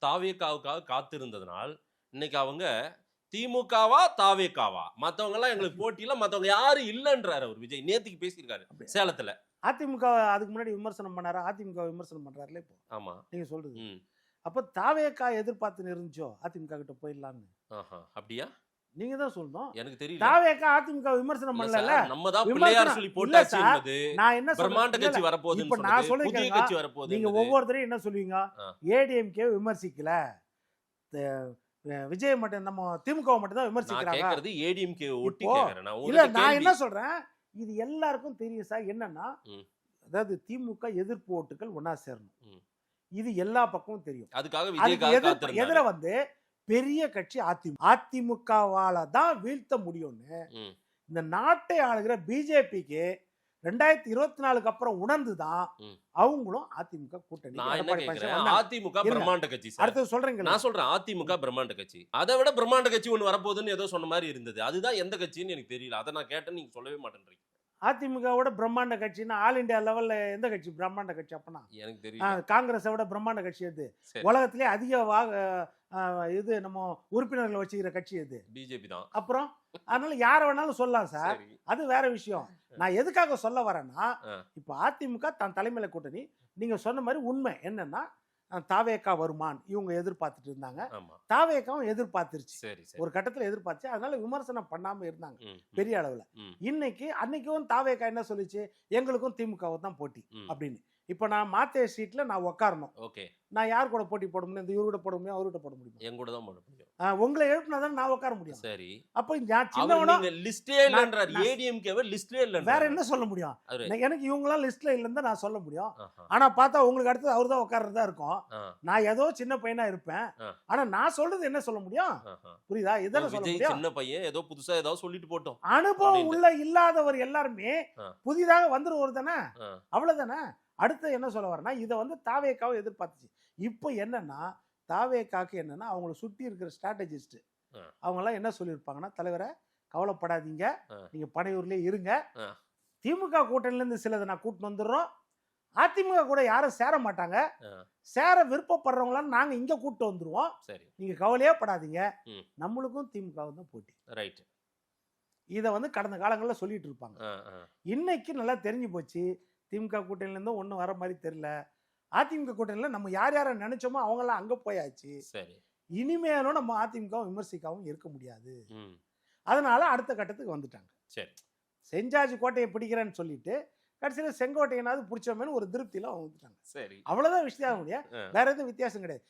தாவேகாவுக்காக காத்திருந்ததனால் இன்னைக்கு அவங்க திமுகவா தாவேகாவா மத்தவங்க எல்லாம் எங்களுக்கு போட்டியில மத்தவங்க யாரும் இல்லன்றாரு அவர் விஜய் நேத்துக்கு பேசியிருக்காரு சேலத்துல. அதிமுக அதுக்கு முன்னாடி விமர்சனம் பண்ணாரா? அதிமுக விமர்சனம் பண்றாருல இப்போ. ஆமா நீங்க சொல்றது. அப்ப தாவேகா எதிர்பார்த்து இருந்துச்சோ அதிமுக கிட்ட போயிடலான்னு. அப்படியா? நீங்க தான் சொல்லணும். எனக்கு தெரியல. தாவேகா அதிமுக விமர்சனம் பண்ணல. நம்ம தான் பிள்ளையார் சொல்லி போட்டாச்சு என்பது. நான் என்ன பிரம்மாண்ட கட்சி வரப்போகுதுன்னு இப்ப நான் சொன்னது. புதிய கட்சி வரப்போகுது. நீங்க ஒவ்வொருத்தரையும் என்ன சொல்லுவீங்க? ஏடிஎம்கே விமர்சிக்கல. விஜய் மட்டும் நம்ம திமுக மட்டும் தான் விமர்சிக்கிறாங்க. நான் கேக்குறது ஏடிஎம்கே ஒட்டி கேக்குறேன். இல்ல நான் என்ன சொல்றேன்? இது எல்லாருக்கும் தெரியும் சார். என்னன்னா அதாவது திமுக எதிர்ப்பு ஓட்டுகள் ஒன்னா சேரணும். இது எல்லா பக்கமும் தெரியும். அதுக்காக விஜய்காக காத்திருந்தாரு. எதிர வந்து பெரிய கட்சி அதிமுக. அதிமுகவால தான் வீழ்த்த முடியும்னு இந்த நாட்டை ஆளுகிற பிஜேபிக்கு 2024க்கு அப்புறம் உணர்ந்துதான் அவங்களும் அதிமுக கூட்டணி. அதிமுக பிரம்மாண்ட கட்சி. அடுத்து சொல்றீங்க. நான் சொல்றேன் அதிமுக பிரம்மாண்ட கட்சி. அதை விட பிரம்மாண்ட கட்சி ஒண்ணு வரப்போகுதுன்னு ஏதோ சொன்ன மாதிரி இருந்தது. அதுதான் எந்த கட்சின்னு எனக்கு தெரியல. அதை நான் கேட்டேன், நீங்க சொல்லவே மாட்டேன்றீங்க. அதிமுகவோட பிரம்மாண்ட கட்சின்னா ஆல் இந்தியா லெவல்ல எந்த கட்சி பிரம்மாண்ட கட்சி? அப்பனா எனக்கு தெரியும். காங்கிரஸை விட பிரம்மாண்ட கட்சி எது? உலகத்திலே அதிக இது நம்ம உறுப்பினர்களை வச்சுக்கிற கட்சி எது? பிஜேபி தான். அப்புறம் அதனால யார வேணாலும் சொல்லலாம் சார், அது வேற விஷயம். நான் எதுக்காக சொல்ல வரேன்னா, இப்ப அதிமுக தன் தலைமையில கூட்டணி. நீங்க சொன்ன மாதிரி உண்மை என்னன்னா தாவேகா வருமான் இவங்க எதிர்பார்த்துட்டு இருந்தாங்க. தாவேகாவும் எதிர்பார்த்துருச்சு, ஒரு கட்டத்துல எதிர்பார்த்து. அதனால விமர்சனம் பண்ணாம இருந்தாங்க பெரிய அளவுல. அன்னைக்கும் தாவேகா என்ன சொல்லிச்சு? எங்களுக்கும் திமுகவும் தான் போட்டி அப்படின்னு. இப்ப நான் மாத்தே சீட்ல நான் உட்காரணும். நான் யார் கூட போட்டி போட முடியும்? இந்த இவரு கூட போட முடியும், அவரு கூட போட முடியும், என் கூட தான் போட முடியும். உங்களை எழுப்பினா தான் நான் உட்கார முடியும். சரி. அப்ப நான் சின்னவனா லிஸ்டே இல்லன்றார். ஏடிஎம்கே லிஸ்டே இல்ல. வேற என்ன சொல்ல முடியும்? எனக்கு இவங்கலாம் லிஸ்ட்ல இல்லன்னு நான் சொல்ல முடியும். ஆனா பார்த்தா உங்களுக்கு அடுத்து அவரு தான் உட்கார்றதா இருக்கும். நான் ஏதோ சின்ன பையனா இருப்பேன். ஆனா நான் சொல்றது என்ன சொல்ல முடியும்? புரியுதா? இதெல்லாம் சொல்ல முடியும். சின்ன பையன் ஏதோ புதுசா ஏதோ சொல்லிட்டு போட்டோம். அனுபவம் உள்ள இல்லாதவர் எல்லாருமே புதிதாக வந்துருவது தானே, அவ்வளவுதானே. அடுத்து என்ன சொல்ல வரேன்னா, இதை வந்து தாவேகாவை எதிர்பார்த்துச்சு. இப்போ என்னன்னா தாவேகாக்கு என்னன்னா அவங்களை சுற்றி இருக்கிற ஸ்ட்ராட்டஜிஸ்ட் அவங்கெல்லாம் என்ன சொல்லியிருப்பாங்கன்னா, தலைவரை கவலைப்படாதீங்க, நீங்க பனையூர்லேயே இருங்க, திமுக கூட்டணிலேருந்து சிலதை நான் கூட்டின்னு வந்துடுறோம், அதிமுக கூட யாரும் சேர மாட்டாங்க, சேர விருப்பப்படுறவங்களாம் நாங்க இங்க கூப்பிட்டு வந்துருவோம், நீங்க கவலையே படாதீங்க, நம்மளுக்கும் திமுகவும் தான் போட்டி. ரைட். இதை வந்து கடந்த காலங்களில் சொல்லிட்டு இருப்பாங்க. இன்னைக்கு நல்லா தெரிஞ்சு போச்சு, திமுக கூட்டணிலேருந்து ஒன்றும் வர மாதிரி தெரியல. அதிமுக கூட்டணியில் நம்ம யார் யாரை நினைச்சோமோ அவங்கெல்லாம் அங்கே போயாச்சு. சரி, இனிமேலும் நம்ம அதிமுக விமர்சிக்கவும் இருக்க முடியாது. அதனால அடுத்த கட்டத்துக்கு வந்துட்டாங்க. சரி, செஞ்சாஜி கோட்டையை பிடிக்கிறேன்னு சொல்லிட்டு கடைசியில் செங்கோட்டையனாவது பிடிச்சோமேனு ஒரு திருப்தியில அவங்க வந்துட்டாங்க. சரி, அவ்வளவுதான் விஷயம் முடியாது, வேற எதுவும் வித்தியாசம் கிடையாது.